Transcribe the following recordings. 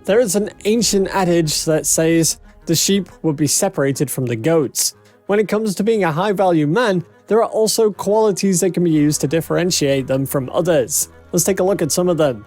There is an ancient adage that says, the sheep would be separated from the goats. When it comes to being a high-value man, there are also qualities that can be used to differentiate them from others. Let's take a look at some of them.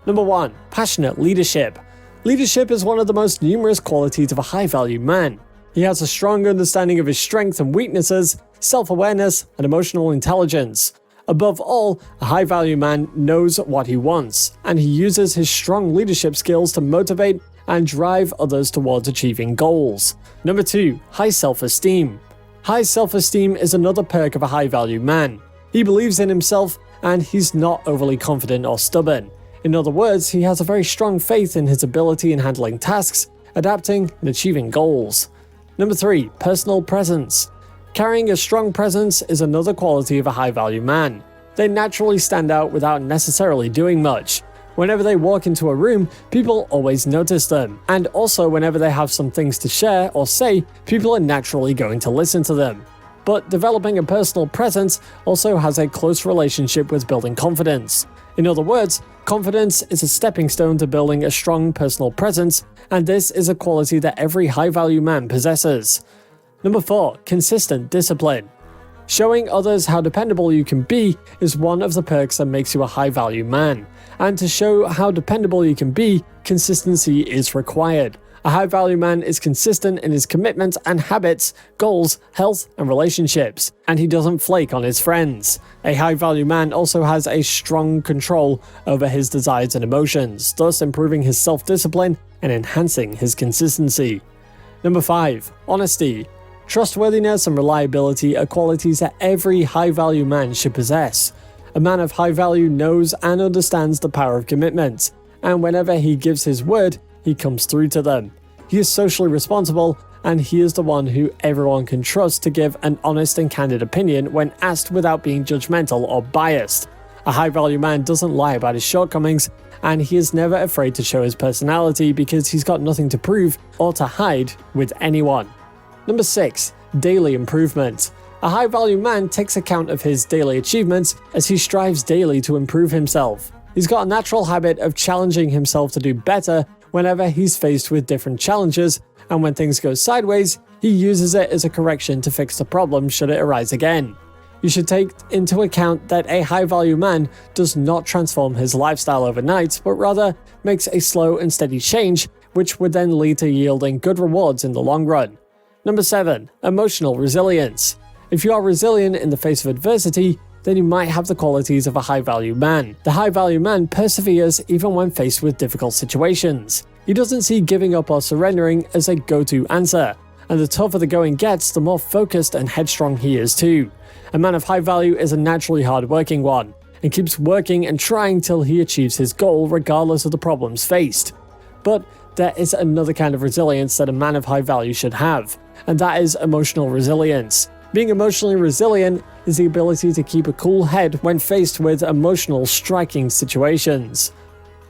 Number 1. Passionate leadership. Leadership is one of the most numerous qualities of a high-value man. He has a strong understanding of his strengths and weaknesses, self-awareness, and emotional intelligence. Above all, a high-value man knows what he wants, and he uses his strong leadership skills to motivate and drive others towards achieving goals. Number 2. High self-esteem. High self-esteem is another perk of a high-value man. He believes in himself, and he's not overly confident or stubborn. In other words, he has a very strong faith in his ability in handling tasks, adapting, and achieving goals. Number 3. Personal presence. Carrying a strong presence is another quality of a high-value man. They naturally stand out without necessarily doing much. Whenever they walk into a room, people always notice them. And also whenever they have some things to share or say, people are naturally going to listen to them. But developing a personal presence also has a close relationship with building confidence. In other words, confidence is a stepping stone to building a strong personal presence, and this is a quality that every high-value man possesses. Number 4. Consistent discipline. Showing others how dependable you can be is one of the perks that makes you a high-value man. And to show how dependable you can be, consistency is required. A high-value man is consistent in his commitment and habits, goals, health, and relationships, and he doesn't flake on his friends. A high-value man also has a strong control over his desires and emotions, thus improving his self-discipline and enhancing his consistency. Number 5. Honesty. Trustworthiness and reliability are qualities that every high-value man should possess. A man of high value knows and understands the power of commitment, and whenever he gives his word, he comes through to them. He is socially responsible, and he is the one who everyone can trust to give an honest and candid opinion when asked without being judgmental or biased. A high-value man doesn't lie about his shortcomings, and he is never afraid to show his personality because he's got nothing to prove or to hide with anyone. Number 6. Daily improvement. A high-value man takes account of his daily achievements as he strives daily to improve himself. He's got a natural habit of challenging himself to do better whenever he's faced with different challenges, and when things go sideways, he uses it as a correction to fix the problem should it arise again. You should take into account that a high-value man does not transform his lifestyle overnight, but rather makes a slow and steady change, which would then lead to yielding good rewards in the long run. Number 7. Emotional resilience. If you are resilient in the face of adversity, then you might have the qualities of a high-value man. The high-value man perseveres even when faced with difficult situations. He doesn't see giving up or surrendering as a go-to answer, and the tougher the going gets, the more focused and headstrong he is too. A man of high value is a naturally hard-working one, and keeps working and trying till he achieves his goal regardless of the problems faced. But there is another kind of resilience that a man of high value should have, and that is emotional resilience. Being emotionally resilient is the ability to keep a cool head when faced with emotional striking situations.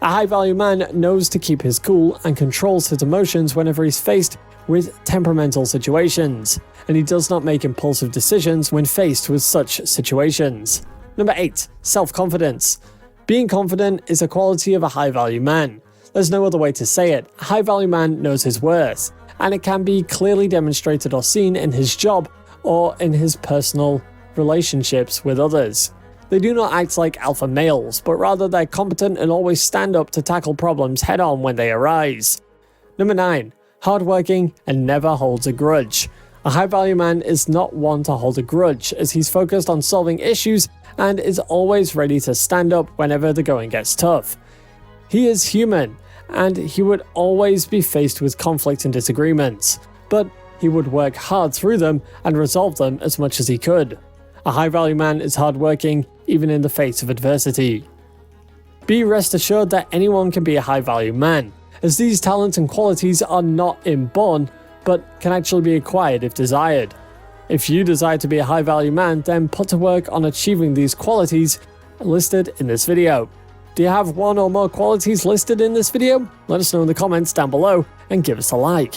A high-value man knows to keep his cool and controls his emotions whenever he's faced with temperamental situations, and he does not make impulsive decisions when faced with such situations. Number 8. Self-confidence. Being confident is a quality of a high-value man. There's no other way to say it. A high-value man knows his worth, and it can be clearly demonstrated or seen in his job or in his personal relationships with others. They do not act like alpha males, but rather they're competent and always stand up to tackle problems head-on when they arise. Number 9. Hardworking and never holds a grudge. A high-value man is not one to hold a grudge, as he's focused on solving issues and is always ready to stand up whenever the going gets tough. He is human, and he would always be faced with conflict and disagreements, but he would work hard through them and resolve them as much as he could. A high-value man is hardworking even in the face of adversity. Be rest assured that anyone can be a high-value man, as these talents and qualities are not inborn, but can actually be acquired if desired. If you desire to be a high-value man, then put to work on achieving these qualities listed in this video. Do you have one or more qualities listed in this video? Let us know in the comments down below and give us a like.